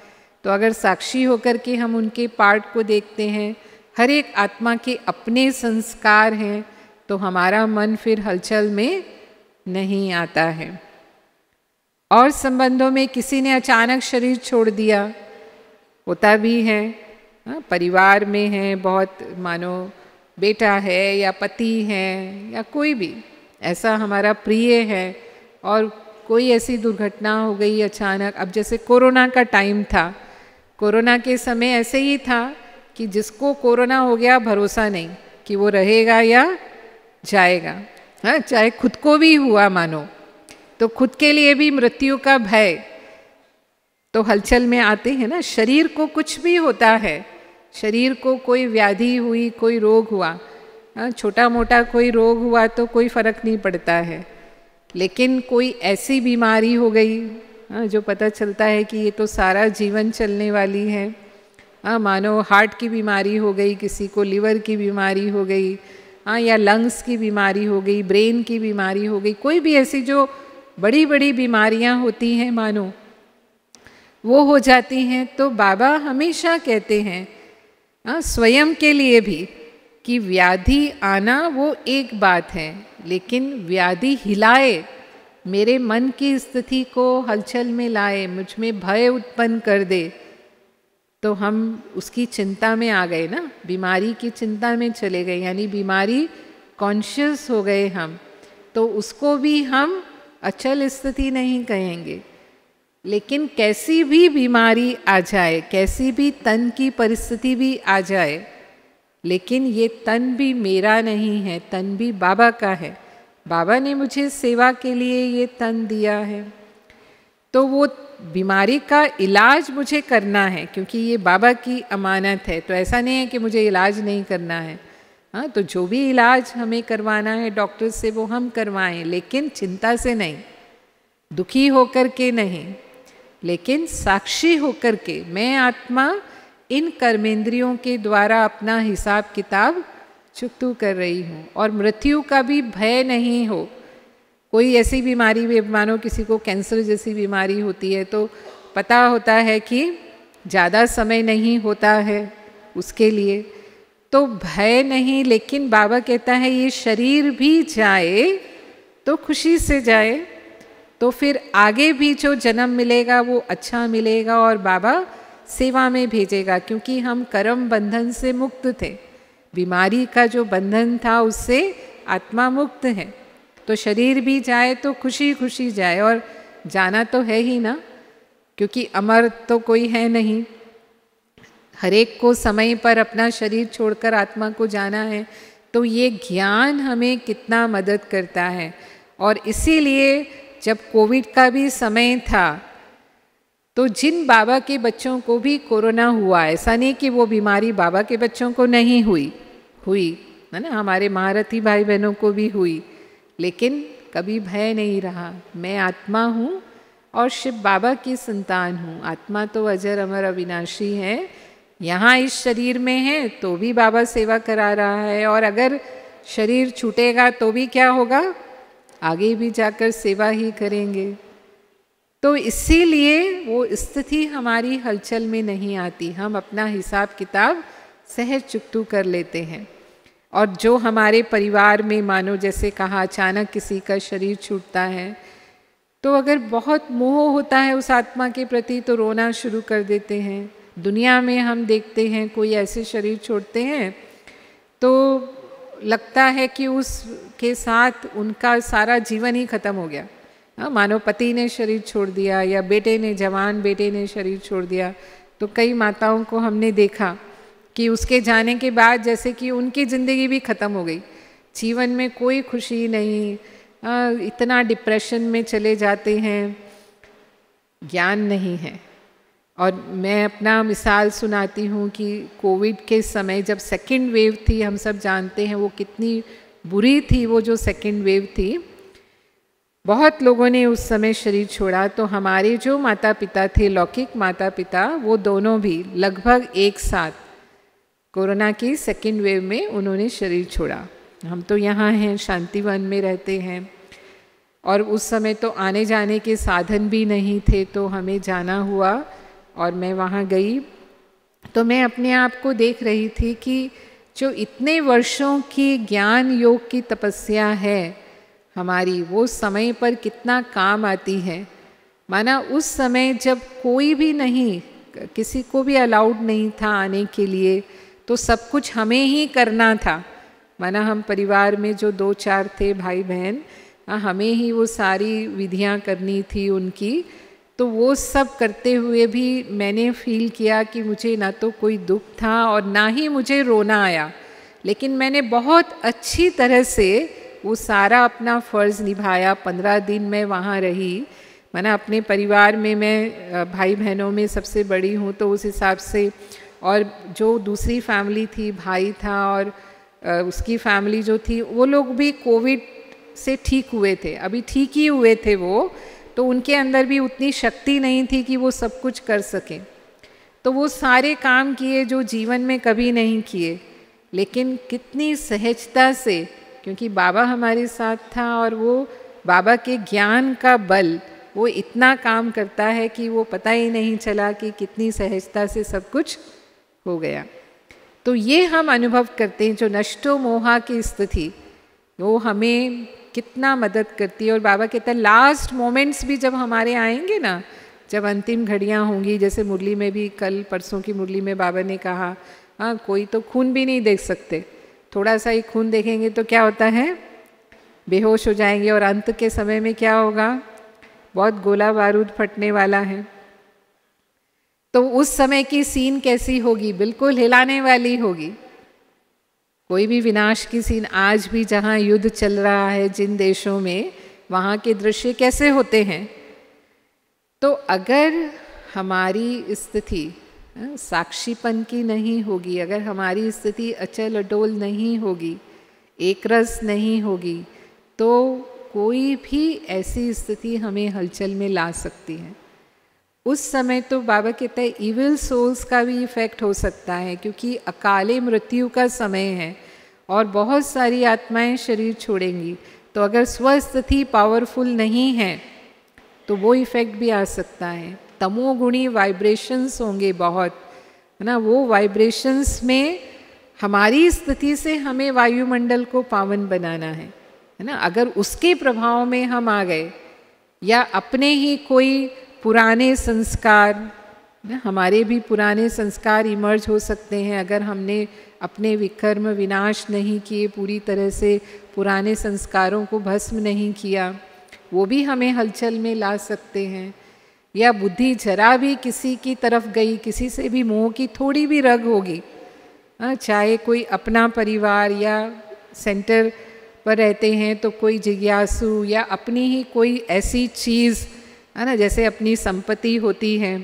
तो अगर साक्षी होकर के हम उनके पार्ट को देखते हैं हर एक आत्मा के अपने संस्कार हैं, तो हमारा मन फिर हलचल में नहीं आता है। और संबंधों में किसी ने अचानक शरीर छोड़ दिया, होता भी है। परिवार में है, बहुत मानो बेटा है या पति है या कोई भी ऐसा हमारा प्रिय है, और कोई ऐसी दुर्घटना हो गई अचानक। अब जैसे कोरोना का टाइम था, कोरोना के समय ऐसे ही था कि जिसको कोरोना हो गया भरोसा नहीं कि वो रहेगा या जाएगा। हाँ, चाहे खुद को भी हुआ मानो, तो खुद के लिए भी मृत्यु का भय तो हलचल में आते हैं ना। शरीर को कुछ भी होता है, शरीर को कोई व्याधि हुई, कोई रोग हुआ, छोटा मोटा कोई रोग हुआ तो कोई फर्क नहीं पड़ता है, लेकिन कोई ऐसी बीमारी हो गई जो पता चलता है कि ये तो सारा जीवन चलने वाली है। मानो हार्ट की बीमारी हो गई, किसी को लिवर की बीमारी हो गई, या लंग्स की बीमारी हो गई, ब्रेन की बीमारी हो गई, कोई भी ऐसी जो बड़ी बड़ी बीमारियां होती हैं मानो वो हो जाती हैं, तो बाबा हमेशा कहते हैं स्वयं के लिए भी कि व्याधि आना वो एक बात है, लेकिन व्याधि हिलाए, मेरे मन की स्थिति को हलचल में लाए, मुझ में भय उत्पन्न कर दे, तो हम उसकी चिंता में आ गए ना, बीमारी की चिंता में चले गए, यानी बीमारी कॉन्शियस हो गए हम, तो उसको भी हम अचल स्थिति नहीं कहेंगे। लेकिन कैसी भी बीमारी आ जाए, कैसी भी तन की परिस्थिति भी आ जाए, लेकिन ये तन भी मेरा नहीं है, तन भी बाबा का है। बाबा ने मुझे सेवा के लिए ये तन दिया है, तो वो बीमारी का इलाज मुझे करना है, क्योंकि ये बाबा की अमानत है। तो ऐसा नहीं है कि मुझे इलाज नहीं करना है, तो जो भी इलाज हमें करवाना है डॉक्टर से वो हम करवाएं, लेकिन चिंता से नहीं, दुखी होकर के नहीं, लेकिन साक्षी होकर के मैं आत्मा इन कर्मेंद्रियों के द्वारा अपना हिसाब किताब चुकतू कर रही हूँ, और मृत्यु का भी भय नहीं हो। कोई ऐसी बीमारी भी, मानो किसी को कैंसर जैसी बीमारी होती है, तो पता होता है कि ज़्यादा समय नहीं होता है उसके लिए, तो भय नहीं। लेकिन बाबा कहता है ये शरीर भी जाए तो खुशी से जाए, तो फिर आगे भी जो जन्म मिलेगा वो अच्छा मिलेगा, और बाबा सेवा में भेजेगा, क्योंकि हम कर्म बंधन से मुक्त थे, बीमारी का जो बंधन था उससे आत्मा मुक्त है। तो शरीर भी जाए तो खुशी खुशी जाए, और जाना तो है ही ना, क्योंकि अमर तो कोई है नहीं, हर एक को समय पर अपना शरीर छोड़कर आत्मा को जाना है। तो ये ज्ञान हमें कितना मदद करता है। और इसीलिए जब कोविड का भी समय था, तो जिन बाबा के बच्चों को भी कोरोना हुआ, ऐसा नहीं कि वो बीमारी बाबा के बच्चों को नहीं हुई है ना, हमारे महारथी भाई बहनों को भी हुई, लेकिन कभी भय नहीं रहा। मैं आत्मा हूँ और शिव बाबा की संतान हूँ। आत्मा तो अजर अमर अविनाशी है, यहाँ इस शरीर में है तो भी बाबा सेवा करा रहा है, और अगर शरीर छूटेगा तो भी क्या होगा, आगे भी जाकर सेवा ही करेंगे। तो इसीलिए वो स्थिति हमारी हलचल में नहीं आती, हम अपना हिसाब किताब सहज चुकतू कर लेते हैं। और जो हमारे परिवार में मानो जैसे कहा अचानक किसी का शरीर छूटता है, तो अगर बहुत मोह होता है उस आत्मा के प्रति तो रोना शुरू कर देते हैं। दुनिया में हम देखते हैं कोई ऐसे शरीर छोड़ते हैं तो लगता है कि उसके साथ उनका सारा जीवन ही खत्म हो गया। मानो पति ने शरीर छोड़ दिया या बेटे ने, जवान बेटे ने शरीर छोड़ दिया, तो कई माताओं को हमने देखा कि उसके जाने के बाद जैसे कि उनकी ज़िंदगी भी ख़त्म हो गई, जीवन में कोई खुशी नहीं, इतना डिप्रेशन में चले जाते हैं, ज्ञान नहीं है। और मैं अपना मिसाल सुनाती हूँ कि कोविड के समय जब सेकंड वेव थी, हम सब जानते हैं वो कितनी बुरी थी, वो जो सेकंड वेव थी, बहुत लोगों ने उस समय शरीर छोड़ा। तो हमारे जो माता पिता थे, लौकिक माता पिता, वो दोनों भी लगभग एक साथ कोरोना की सेकंड वेव में उन्होंने शरीर छोड़ा। हम तो यहाँ हैं, शांतिवन में रहते हैं, और उस समय तो आने जाने के साधन भी नहीं थे, तो हमें जाना हुआ और मैं वहाँ गई। तो मैं अपने आप को देख रही थी कि जो इतने वर्षों की ज्ञान योग की तपस्या है हमारी, वो समय पर कितना काम आती है। माना उस समय जब कोई भी नहीं, किसी को भी अलाउड नहीं था आने के लिए, तो सब कुछ हमें ही करना था। माना हम परिवार में जो 2-4 थे भाई बहन, हमें ही वो सारी विधियां करनी थी उनकी। तो वो सब करते हुए भी मैंने फील किया कि मुझे ना तो कोई दुख था और ना ही मुझे रोना आया, लेकिन मैंने बहुत अच्छी तरह से वो सारा अपना फ़र्ज़ निभाया। 15 दिन मैं वहाँ रही। माना अपने परिवार में मैं भाई बहनों में सबसे बड़ी हूँ, तो उस हिसाब से, और जो दूसरी फैमिली थी, भाई था और उसकी फैमिली जो थी, वो लोग भी कोविड से ठीक हुए थे, अभी ठीक ही हुए थे वो, तो उनके अंदर भी उतनी शक्ति नहीं थी कि वो सब कुछ कर सकें। तो वो सारे काम किए जो जीवन में कभी नहीं किए, लेकिन कितनी सहजता से, क्योंकि बाबा हमारे साथ था और वो बाबा के ज्ञान का बल वो इतना काम करता है कि वो पता ही नहीं चला कि कितनी सहजता से सब कुछ हो गया। तो ये हम अनुभव करते हैं, जो नष्टो मोहा की स्थिति, वो हमें कितना मदद करती है। और बाबा कहता है लास्ट मोमेंट्स भी जब हमारे आएंगे ना, जब अंतिम घड़ियां होंगी, जैसे मुरली में भी कल परसों की मुरली में बाबा ने कहा, हाँ कोई तो खून भी नहीं देख सकते, थोड़ा सा ही खून देखेंगे तो क्या होता है, बेहोश हो जाएंगे। और अंत के समय में क्या होगा, बहुत गोला बारूद फटने वाला है। तो उस समय की सीन कैसी होगी, बिल्कुल हिलाने वाली होगी। कोई भी विनाश की सीन, आज भी जहाँ युद्ध चल रहा है जिन देशों में, वहाँ के दृश्य कैसे होते हैं। तो अगर हमारी स्थिति साक्षीपन की नहीं होगी, अगर हमारी स्थिति अचल अडोल नहीं होगी, एकरस नहीं होगी, तो कोई भी ऐसी स्थिति हमें हलचल में ला सकती है। उस समय तो बाबा कहते हैं इविल सोल्स का भी इफेक्ट हो सकता है, क्योंकि अकाले मृत्यु का समय है और बहुत सारी आत्माएं शरीर छोड़ेंगी। तो अगर स्वस्थिति पावरफुल नहीं है तो वो इफेक्ट भी आ सकता है। तमोगुणी वाइब्रेशंस होंगे बहुत, है ना। वो वाइब्रेशंस में हमारी स्थिति से हमें वायुमंडल को पावन बनाना है ना। अगर उसके प्रभाव में हम आ गए, या अपने ही कोई पुराने संस्कार, हमारे भी पुराने संस्कार इमर्ज हो सकते हैं। अगर हमने अपने विकर्म विनाश नहीं किए, पूरी तरह से पुराने संस्कारों को भस्म नहीं किया, वो भी हमें हलचल में ला सकते हैं। या बुद्धि जरा भी किसी की तरफ गई, किसी से भी मोह की थोड़ी भी रग होगी, चाहे कोई अपना परिवार या सेंटर पर रहते हैं तो कोई जिज्ञासु, या अपनी ही कोई ऐसी चीज़, है ना, जैसे अपनी संपत्ति होती है,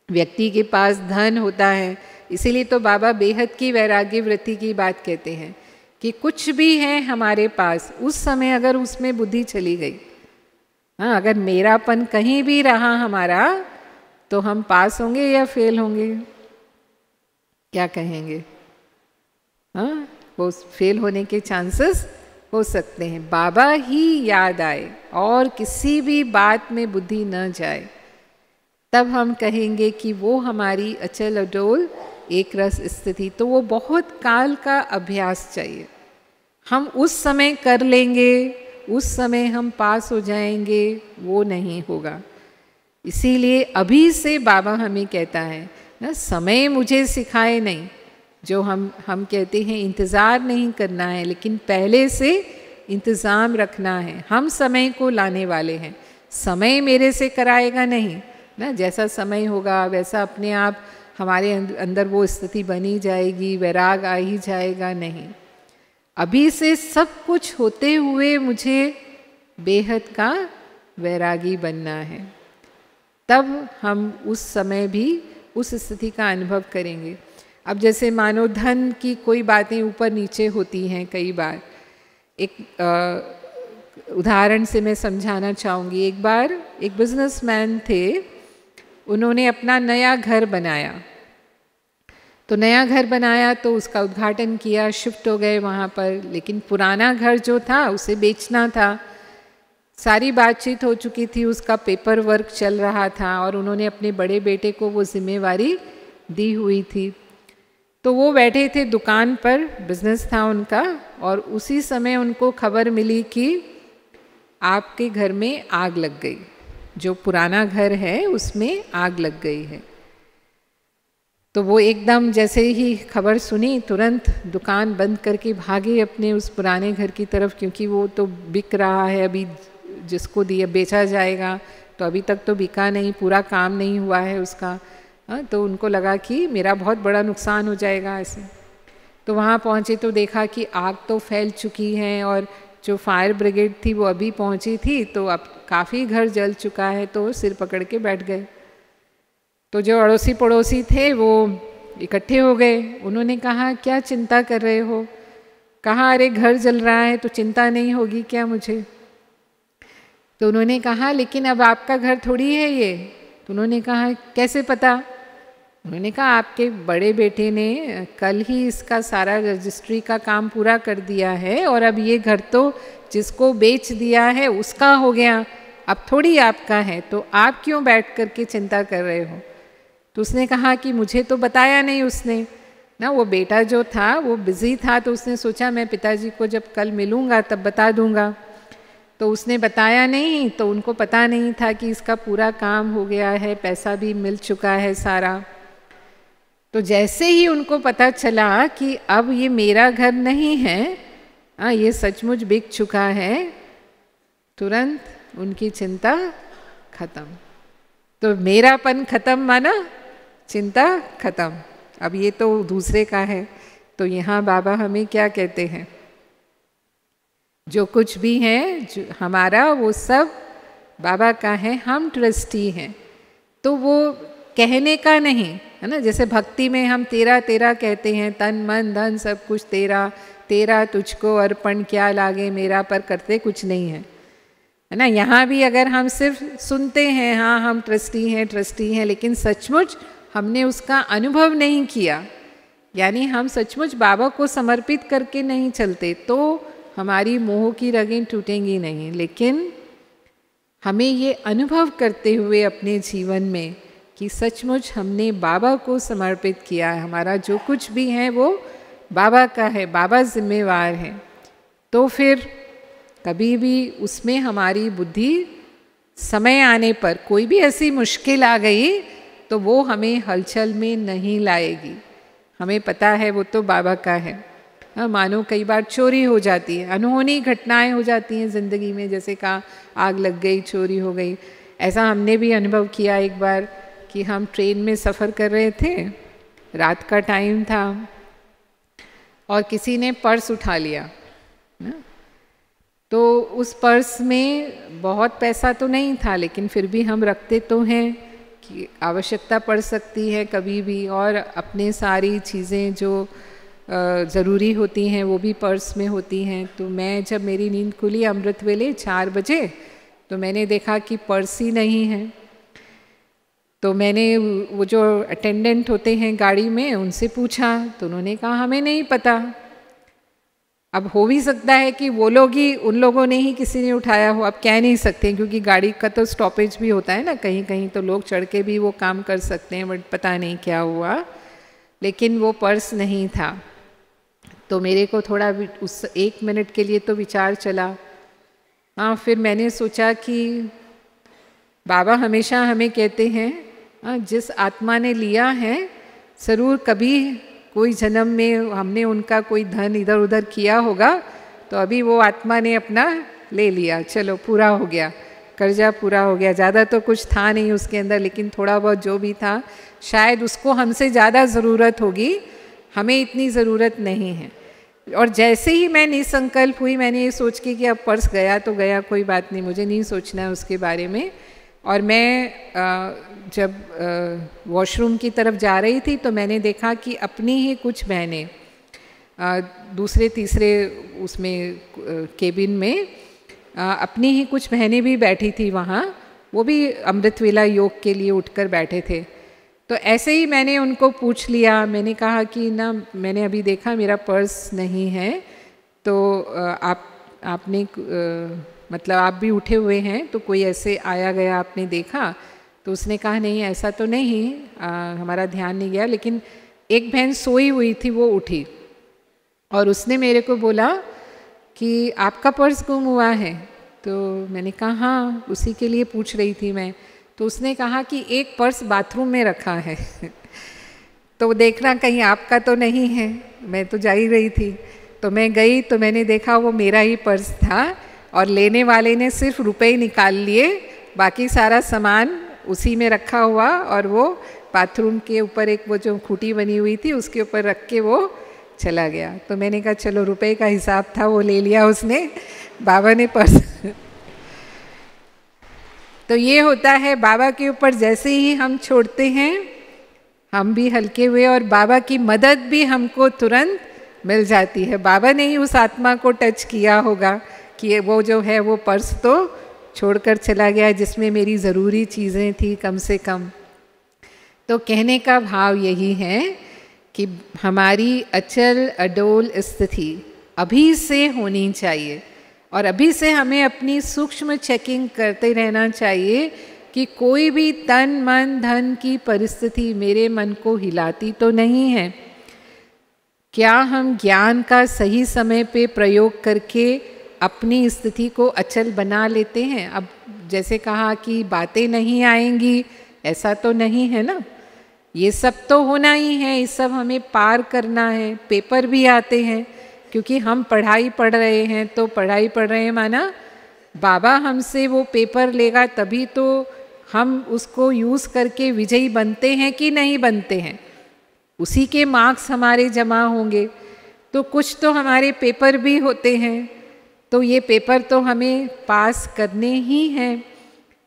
व्यक्ति के पास धन होता है। इसीलिए तो बाबा बेहद की वैराग्य वृत्ति की बात कहते हैं कि कुछ भी है हमारे पास, उस समय अगर उसमें बुद्धि चली गई, हाँ, अगर मेरापन कहीं भी रहा हमारा, तो हम पास होंगे या फेल होंगे, क्या कहेंगे? हाँ, वो फेल होने के चांसेस हो सकते हैं। बाबा ही याद आए और किसी भी बात में बुद्धि न जाए, तब हम कहेंगे कि वो हमारी अचल अडोल एक रस स्थिति। तो वो बहुत काल का अभ्यास चाहिए। हम उस समय कर लेंगे, उस समय हम पास हो जाएंगे, वो नहीं होगा। इसीलिए अभी से बाबा हमें कहता है ना, समय मुझे सिखाए नहीं। जो हम कहते हैं इंतज़ार नहीं करना है, लेकिन पहले से इंतज़ाम रखना है। हम समय को लाने वाले हैं, समय मेरे से कराएगा नहीं ना। जैसा समय होगा वैसा अपने आप हमारे अंदर वो स्थिति बनी जाएगी, वैराग आ ही जाएगा, नहीं। अभी से सब कुछ होते हुए मुझे बेहद का वैरागी बनना है, तब हम उस समय भी उस स्थिति का अनुभव करेंगे। अब जैसे मानो धन की कोई बातें ऊपर नीचे होती हैं कई बार। एक उदाहरण से मैं समझाना चाहूँगी। एक बार एक बिजनेसमैन थे, उन्होंने अपना नया घर बनाया। तो नया घर बनाया तो उसका उद्घाटन किया, शिफ्ट हो गए वहाँ पर। लेकिन पुराना घर जो था उसे बेचना था, सारी बातचीत हो चुकी थी, उसका पेपर वर्क चल रहा था और उन्होंने अपने बड़े बेटे को वो जिम्मेवारी दी हुई थी। तो वो बैठे थे दुकान पर, बिजनेस था उनका, और उसी समय उनको खबर मिली कि आपके घर में आग लग गई, जो पुराना घर है उसमें आग लग गई है। तो वो एकदम जैसे ही खबर सुनी तुरंत दुकान बंद करके भागे अपने उस पुराने घर की तरफ, क्योंकि वो तो बिक रहा है, अभी जिसको दिया बेचा जाएगा, तो अभी तक तो बिका नहीं, पूरा काम नहीं हुआ है उसका। तो उनको लगा कि मेरा बहुत बड़ा नुकसान हो जाएगा ऐसे। तो वहाँ पहुँचे तो देखा कि आग तो फैल चुकी है, और जो फायर ब्रिगेड थी वो अभी पहुँची थी, तो अब काफ़ी घर जल चुका है। तो सिर पकड़ के बैठ गए। तो जो अड़ोसी पड़ोसी थे वो इकट्ठे हो गए। उन्होंने कहा क्या चिंता कर रहे हो? कहा अरे घर जल रहा है तो चिंता नहीं होगी क्या मुझे? तो उन्होंने कहा लेकिन अब आपका घर थोड़ी है ये। तो उन्होंने कहा कैसे पता? उन्होंने कहा आपके बड़े बेटे ने कल ही इसका सारा रजिस्ट्री का काम पूरा कर दिया है, और अब ये घर तो जिसको बेच दिया है उसका हो गया, अब थोड़ी आपका है, तो आप क्यों बैठ कर के चिंता कर रहे हो? तो उसने कहा कि मुझे तो बताया नहीं उसने ना, वो बेटा जो था वो बिज़ी था, तो उसने सोचा मैं पिताजी को जब कल मिलूँगा तब बता दूँगा। तो उसने बताया नहीं, तो उनको पता नहीं था कि इसका पूरा काम हो गया है, पैसा भी मिल चुका है सारा। तो जैसे ही उनको पता चला कि अब ये मेरा घर नहीं है, ये सचमुच बिक चुका है, तुरंत उनकी चिंता खत्म। तो मेरापन खत्म माना चिंता खत्म। अब ये तो दूसरे का है। तो यहाँ बाबा हमें क्या कहते हैं, जो कुछ भी है जो हमारा वो सब बाबा का है, हम ट्रस्टी हैं। तो वो कहने का नहीं है ना, जैसे भक्ति में हम तेरा तेरा कहते हैं, तन मन धन सब कुछ तेरा, तेरा तुझको अर्पण क्या लागे मेरा, पर करते कुछ नहीं है, है ना। यहाँ भी अगर हम सिर्फ सुनते हैं हाँ हम ट्रस्टी हैं, लेकिन सचमुच हमने उसका अनुभव नहीं किया, यानी हम सचमुच बाबा को समर्पित करके नहीं चलते, तो हमारी मोह की रगें टूटेंगी नहीं। लेकिन हमें ये अनुभव करते हुए अपने जीवन में कि सचमुच हमने बाबा को समर्पित किया है, हमारा जो कुछ भी है वो बाबा का है, बाबा जिम्मेवार है, तो फिर कभी भी उसमें हमारी बुद्धि समय आने पर कोई भी ऐसी मुश्किल आ गई तो वो हमें हलचल में नहीं लाएगी। हमें पता है वो तो बाबा का है। मानो कई बार चोरी हो जाती है, अनहोनी घटनाएं हो जाती हैं ज़िंदगी में, जैसे कहा आग लग गई, चोरी हो गई। ऐसा हमने भी अनुभव किया एक बार कि हम ट्रेन में सफ़र कर रहे थे, रात का टाइम था और किसी ने पर्स उठा लिया ना, तो उस पर्स में बहुत पैसा तो नहीं था, लेकिन फिर भी हम रखते तो हैं कि आवश्यकता पड़ सकती है कभी भी, और अपने सारी चीज़ें जो ज़रूरी होती हैं वो भी पर्स में होती हैं। तो मैं जब मेरी नींद खुली अमृत वेले 4 बजे, तो मैंने देखा कि पर्स ही नहीं है। तो मैंने वो जो अटेंडेंट होते हैं गाड़ी में उनसे पूछा, तो उन्होंने कहा हमें नहीं पता। अब हो भी सकता है कि वो लोग ही, उन लोगों ने ही किसी ने उठाया हो, अब कह नहीं सकते क्योंकि गाड़ी का तो स्टॉपेज भी होता है ना, कहीं कहीं तो लोग चढ़ के भी वो काम कर सकते हैं, बट पता नहीं क्या हुआ, लेकिन वो पर्स नहीं था। तो मेरे को थोड़ा उस 1 मिनट के लिए तो विचार चला। हाँ, फिर मैंने सोचा कि बाबा हमेशा हमें कहते हैं जिस आत्मा ने लिया है ज़रूर कभी कोई जन्म में हमने उनका कोई धन इधर उधर किया होगा, तो अभी वो आत्मा ने अपना ले लिया, चलो पूरा हो गया, कर्जा पूरा हो गया। ज़्यादा तो कुछ था नहीं उसके अंदर, लेकिन थोड़ा बहुत जो भी था शायद उसको हमसे ज़्यादा ज़रूरत होगी, हमें इतनी ज़रूरत नहीं है। और जैसे ही मैं निसंकल्प हुई, मैंने ये सोच के कि अब पर्स गया तो गया, कोई बात नहीं, मुझे नहीं सोचना है उसके बारे में। और मैं जब वॉशरूम की तरफ जा रही थी तो मैंने देखा कि अपनी ही कुछ बहनें दूसरे तीसरे उसमें केबिन में अपनी ही कुछ बहनें भी बैठी थी वहाँ, वो भी अमृत वेला योग के लिए उठकर बैठे थे। तो ऐसे ही मैंने उनको पूछ लिया, मैंने कहा कि ना मैंने अभी देखा मेरा पर्स नहीं है, तो आपने मतलब आप भी उठे हुए हैं तो कोई ऐसे आया गया आपने देखा? तो उसने कहा नहीं ऐसा तो नहीं, हमारा ध्यान नहीं गया, लेकिन एक बहन सोई हुई थी, वो उठी और उसने मेरे को बोला कि आपका पर्स गुम हुआ है। तो मैंने कहा हाँ, उसी के लिए पूछ रही थी मैं। तो उसने कहा कि एक पर्स बाथरूम में रखा है तो देखना कहीं आपका तो नहीं है। मैं तो जा ही रही थी, तो मैं गई तो मैंने देखा वो मेरा ही पर्स था और लेने वाले ने सिर्फ रुपए ही निकाल लिए, बाकी सारा सामान उसी में रखा हुआ और वो बाथरूम के ऊपर एक वो जो खूंटी बनी हुई थी उसके ऊपर रख के वो चला गया। तो मैंने कहा चलो, रुपए का हिसाब था वो ले लिया उसने, बाबा ने पर्स तो ये होता है, बाबा के ऊपर जैसे ही हम छोड़ते हैं हम भी हल्के हुए और बाबा की मदद भी हमको तुरंत मिल जाती है। बाबा ने ही उस आत्मा को टच किया होगा कि वो जो है वो पर्स तो छोड़कर चला गया जिसमें मेरी ज़रूरी चीज़ें थी कम से कम। तो कहने का भाव यही है कि हमारी अचल अडोल स्थिति अभी से होनी चाहिए और अभी से हमें अपनी सूक्ष्म चेकिंग करते रहना चाहिए कि कोई भी तन मन धन की परिस्थिति मेरे मन को हिलाती तो नहीं है। क्या हम ज्ञान का सही समय पे प्रयोग करके अपनी स्थिति को अचल बना लेते हैं? अब जैसे कहा कि बातें नहीं आएंगी, ऐसा तो नहीं है ना, ये सब तो होना ही है, ये सब हमें पार करना है। पेपर भी आते हैं क्योंकि हम पढ़ाई पढ़ रहे हैं, तो पढ़ाई पढ़ रहे हैं माना बाबा हमसे वो पेपर लेगा तभी तो हम उसको यूज़ करके विजयी बनते हैं कि नहीं बनते हैं, उसी के मार्क्स हमारे जमा होंगे। तो कुछ तो हमारे पेपर भी होते हैं, तो ये पेपर तो हमें पास करने ही हैं।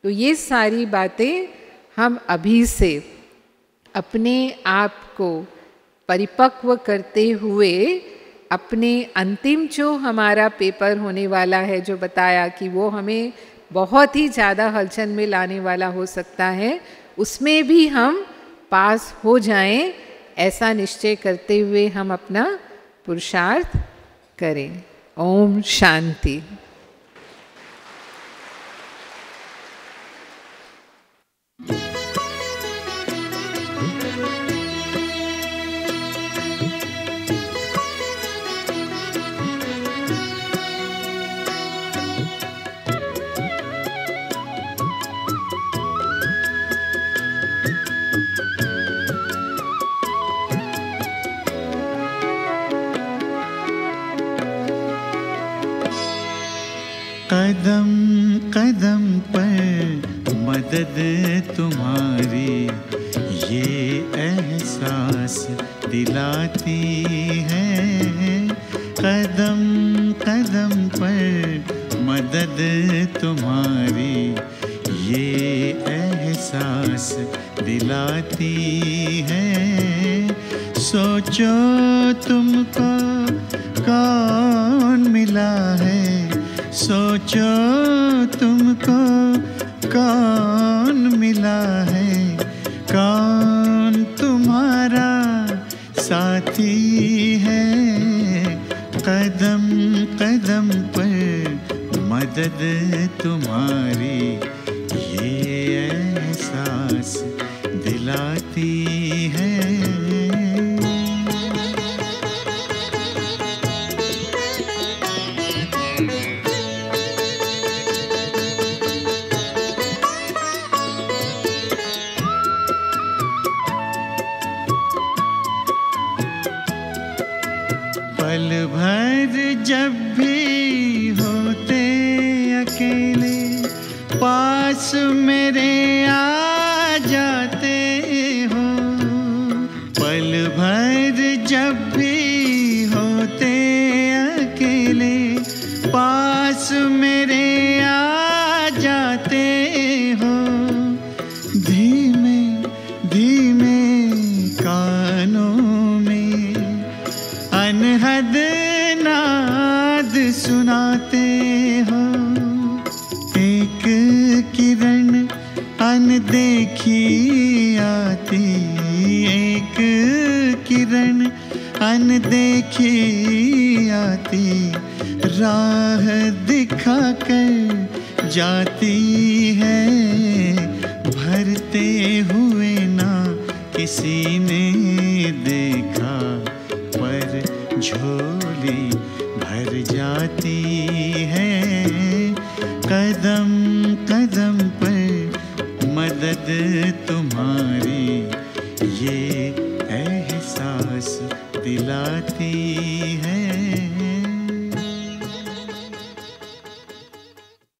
तो ये सारी बातें हम अभी से अपने आप को परिपक्व करते हुए अपने अंतिम जो हमारा पेपर होने वाला है, जो बताया कि वो हमें बहुत ही ज़्यादा हलचल में लाने वाला हो सकता है, उसमें भी हम पास हो जाएं, ऐसा निश्चय करते हुए हम अपना पुरुषार्थ करें। ओम शांति। कदम कदम पर मदद तुम्हारी ये एहसास दिलाती है। कदम कदम पर मदद तुम्हारी ये एहसास दिलाती है। सोचो तुमको कौन मिला है, सोचो तुमको कौन मिला है, कौन तुम्हारा साथी है। कदम कदम पर मदद तुम्हारी ये एहसास दिलाती है। पल भर जब भी होते अकेले पास मेरे आ जाते हो। पल भर जब भी होते अकेले पास मेरे आ जाते हो। धीमे धीमे कानों में अनहद नाद सुनाते हो। एक किरण अनदेखी आती, एक किरण अनदेखी आती, राह दिखा कर जाती है। भरते हुए ना किसी ने देखा झोली भर जाती है। कदम कदम पर मदद तुम्हारी